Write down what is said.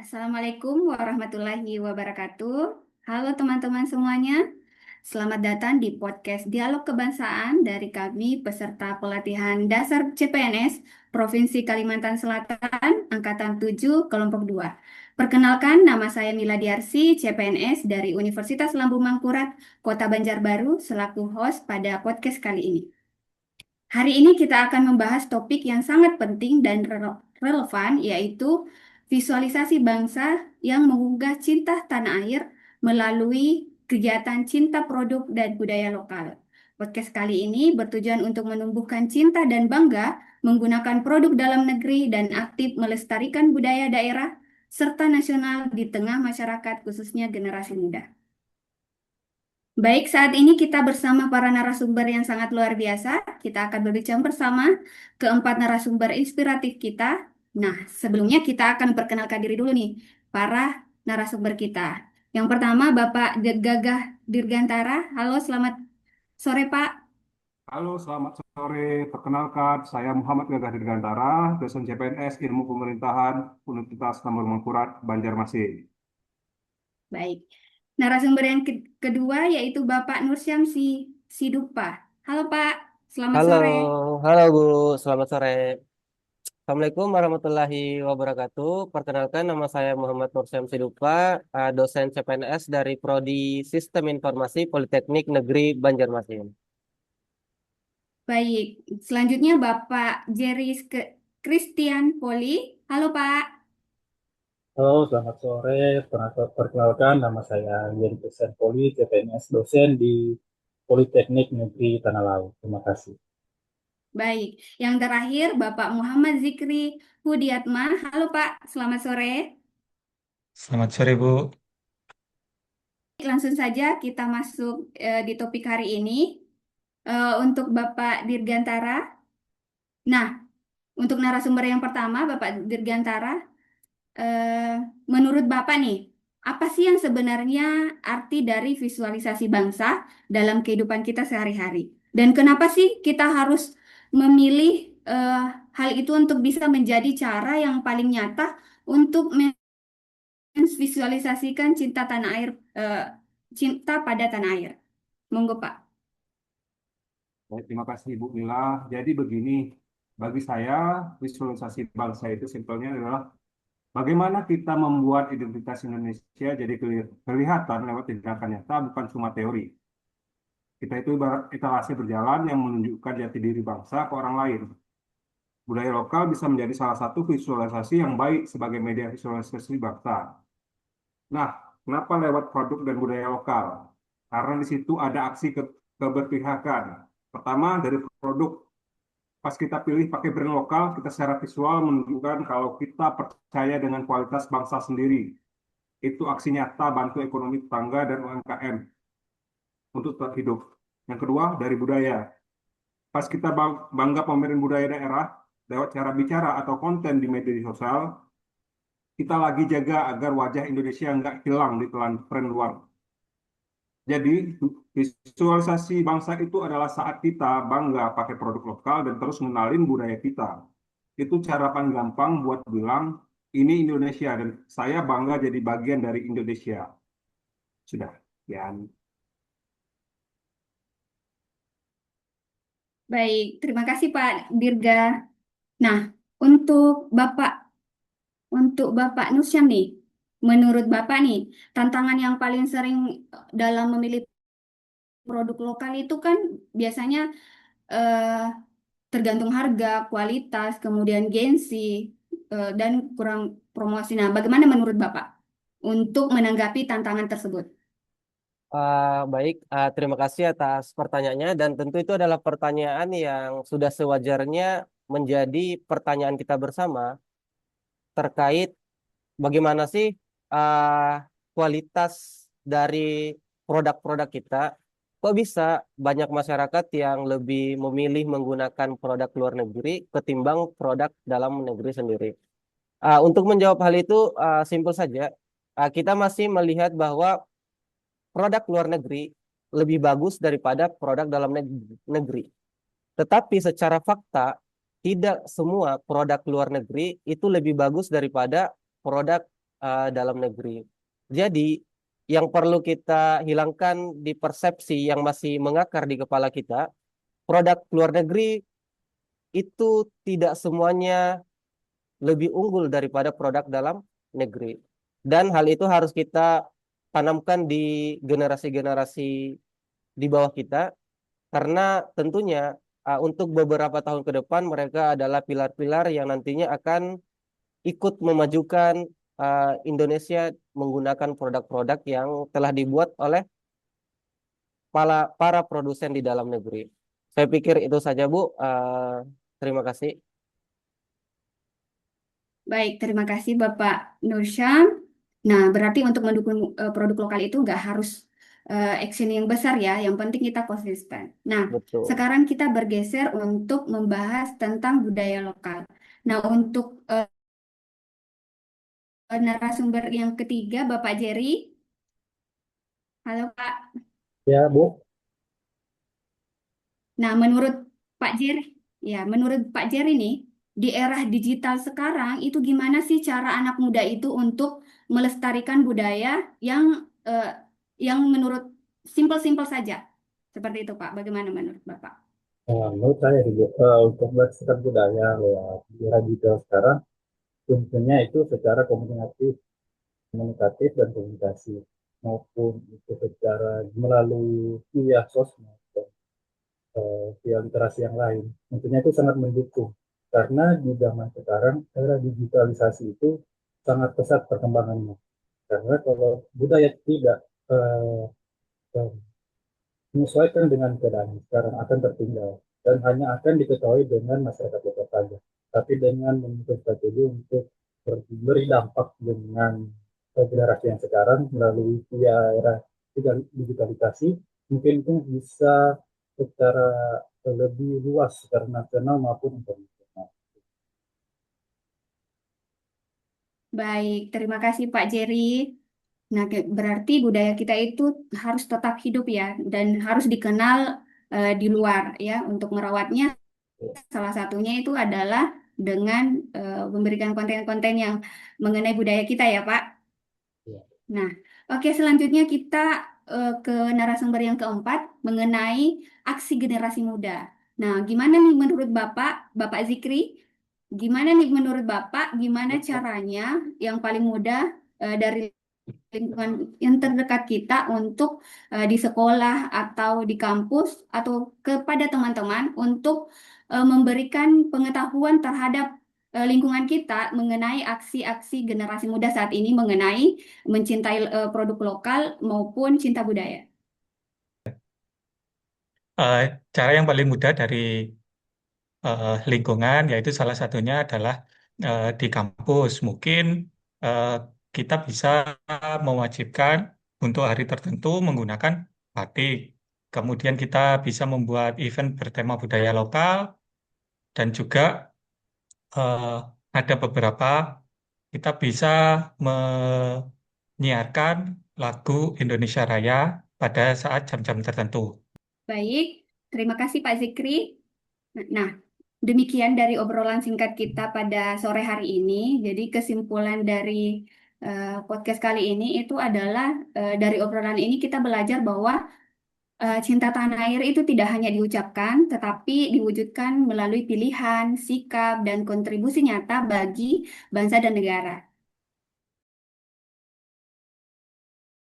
Assalamualaikum warahmatullahi wabarakatuh. Halo teman-teman semuanya, selamat datang di podcast Dialog Kebangsaan dari kami peserta pelatihan dasar CPNS Provinsi Kalimantan Selatan Angkatan 7 Kelompok 2. Perkenalkan, nama saya Mila Diarsi, CPNS dari Universitas Lambung Mangkurat, Kota Banjarbaru, selaku host pada podcast kali ini. Hari ini kita akan membahas topik yang sangat penting dan relevan, yaitu visualisasi bangsa yang menggugah cinta tanah air melalui kegiatan cinta produk dan budaya lokal. Podcast kali ini bertujuan untuk menumbuhkan cinta dan bangga menggunakan produk dalam negeri dan aktif melestarikan budaya daerah serta nasional di tengah masyarakat, khususnya generasi muda. Baik, saat ini kita bersama para narasumber yang sangat luar biasa. Kita akan berbincang bersama keempat narasumber inspiratif kita. Nah, sebelumnya kita akan perkenalkan diri dulu nih, para narasumber kita. Yang pertama, Bapak Gagah Dirgantara. Halo, selamat sore, Pak. Halo, selamat sore. Perkenalkan, saya Muhammad Gagah Dirgantara, dosen CPNS Ilmu Pemerintahan Universitas Lambung Mangkurat, Banjarmasin. Baik. Narasumber yang kedua yaitu Bapak Nur Syamsi Sidupa. Halo, Pak. Selamat Halo, sore. halo Bu, selamat sore. Assalamualaikum warahmatullahi wabarakatuh. Perkenalkan nama saya Muhammad Nur Sidupa, dosen CPNS dari Prodi Sistem Informasi Politeknik Negeri Banjarmasin. Baik, selanjutnya Bapak Jerry Christian Poli. Halo Pak. Halo, selamat sore. Perkenalkan, nama saya Yeri Pesan Poli, CPNS dosen di Politeknik Negeri Tanah Laut. Terima kasih. Baik, yang terakhir Bapak Muhammad Zikri Hudiatma. Halo Pak, selamat sore. Selamat sore, Bu. Langsung saja kita masuk di topik hari ini. Untuk Bapak Dirgantara. Nah, untuk narasumber yang pertama, Bapak Dirgantara, eh, menurut Bapak nih, apa sih yang sebenarnya arti dari visualisasi bangsa dalam kehidupan kita sehari-hari? Dan kenapa sih kita harus memilih eh, hal itu untuk bisa menjadi cara yang paling nyata untuk memvisualisasikan cinta tanah air, cinta pada tanah air? Monggo Pak. Baik, terima kasih Ibu Mila. Jadi begini, bagi saya visualisasi bangsa itu simpelnya adalah bagaimana kita membuat identitas Indonesia jadi kelihatan lewat tindakan nyata, bukan cuma teori. Kita itu ibarat etalase berjalan yang menunjukkan jati diri bangsa ke orang lain. Budaya lokal bisa menjadi salah satu visualisasi yang baik sebagai media visualisasi bangsa. Nah, kenapa lewat produk dan budaya lokal? Karena di situ ada aksi keberpihakan. Pertama, dari produk. Pas kita pilih pakai brand lokal, kita secara visual menunjukkan kalau kita percaya dengan kualitas bangsa sendiri. Itu aksi nyata bantu ekonomi tetangga dan UMKM untuk tetap hidup. Yang kedua, dari budaya. Pas kita bangga pamerin budaya daerah, lewat cara bicara atau konten di media sosial, kita lagi jaga agar wajah Indonesia nggak hilang di telan tren luar. Jadi, visualisasi bangsa itu adalah saat kita bangga pakai produk lokal dan terus mengenalin budaya kita. Itu cara paling gampang buat bilang, ini Indonesia dan saya bangga jadi bagian dari Indonesia. Sudah, ya. Baik, terima kasih Pak Dirga. Nah, untuk Bapak Untuk Bapak Nusyam nih, menurut Bapak nih, tantangan yang paling sering dalam memilih produk lokal itu kan biasanya eh, tergantung harga, kualitas, kemudian gengsi, dan kurang promosi. Nah, bagaimana menurut Bapak untuk menanggapi tantangan tersebut? Baik, terima kasih atas pertanyaannya dan tentu itu adalah pertanyaan yang sudah sewajarnya menjadi pertanyaan kita bersama terkait bagaimana sih kualitas dari produk-produk kita. Kok bisa banyak masyarakat yang lebih memilih menggunakan produk luar negeri ketimbang produk dalam negeri sendiri? Untuk menjawab hal itu, simpel saja. Kita masih melihat bahwa produk luar negeri lebih bagus daripada produk dalam negeri. Tetapi secara fakta, tidak semua produk luar negeri itu lebih bagus daripada produk dalam negeri. Jadi, yang perlu kita hilangkan di persepsi yang masih mengakar di kepala kita, produk luar negeri itu tidak semuanya lebih unggul daripada produk dalam negeri. Dan hal itu harus kita tanamkan di generasi-generasi di bawah kita, karena tentunya untuk beberapa tahun ke depan mereka adalah pilar-pilar yang nantinya akan ikut memajukan Indonesia menggunakan produk-produk yang telah dibuat oleh para produsen di dalam negeri. Saya pikir itu saja, Bu. Terima kasih. Baik, terima kasih Bapak Nursyam. Nah, berarti untuk mendukung produk lokal itu nggak harus action yang besar ya, yang penting kita konsisten. Nah, Betul. sekarang kita bergeser untuk membahas tentang budaya lokal. Nah, untuk narasumber yang ketiga, Bapak Jerry. Halo Pak. Ya, Bu. Nah, menurut Pak Jerry nih, di era digital sekarang itu gimana sih cara anak muda itu untuk melestarikan budaya yang eh, yang menurut simpel-simpel saja. Seperti itu, Pak. Bagaimana menurut Bapak? Menurut saya sih, Bu, untuk melestarikan budaya lewat era digital sekarang, tentunya itu secara komunikatif dan komunikasi maupun itu secara melalui via sosmed dan via literasi yang lain. Tentunya itu sangat mendukung karena di zaman sekarang era digitalisasi itu sangat pesat perkembangannya. Karena kalau budaya tidak eh, eh, menyesuaikan dengan keadaan sekarang akan tertinggal dan hanya akan diketahui dengan masyarakat lokal saja. Tapi dengan memiliki strategi untuk beri dampak dengan generasi yang sekarang melalui via era digitalisasi, mungkin itu bisa secara lebih luas secara nasional maupun internasional. Baik, terima kasih Pak Jerry. Nah, berarti budaya kita itu harus tetap hidup ya dan harus dikenal di luar ya. Untuk merawatnya salah satunya itu adalah dengan memberikan konten-konten yang mengenai budaya kita ya, Pak. Ya. Nah, oke, selanjutnya kita ke narasumber yang keempat mengenai aksi generasi muda. Nah, gimana nih menurut Bapak Zikri? Gimana nih menurut Bapak, gimana caranya yang paling mudah dari lingkungan yang terdekat kita untuk di sekolah atau di kampus atau kepada teman-teman untuk memberikan pengetahuan terhadap lingkungan kita mengenai aksi-aksi generasi muda saat ini mengenai mencintai produk lokal maupun cinta budaya. Eh, Cara yang paling mudah dari lingkungan, yaitu salah satunya adalah di kampus. Mungkin eh, kita bisa mewajibkan untuk hari tertentu menggunakan batik. Kemudian kita bisa membuat event bertema budaya lokal dan juga eh, ada beberapa kita bisa menyiarkan lagu Indonesia Raya pada saat jam-jam tertentu. Baik, terima kasih Pak Zikri. Nah, demikian dari obrolan singkat kita pada sore hari ini. Jadi kesimpulan dari podcast kali ini itu adalah dari obrolan ini kita belajar bahwa cinta tanah air itu tidak hanya diucapkan, tetapi diwujudkan melalui pilihan, sikap, dan kontribusi nyata bagi bangsa dan negara.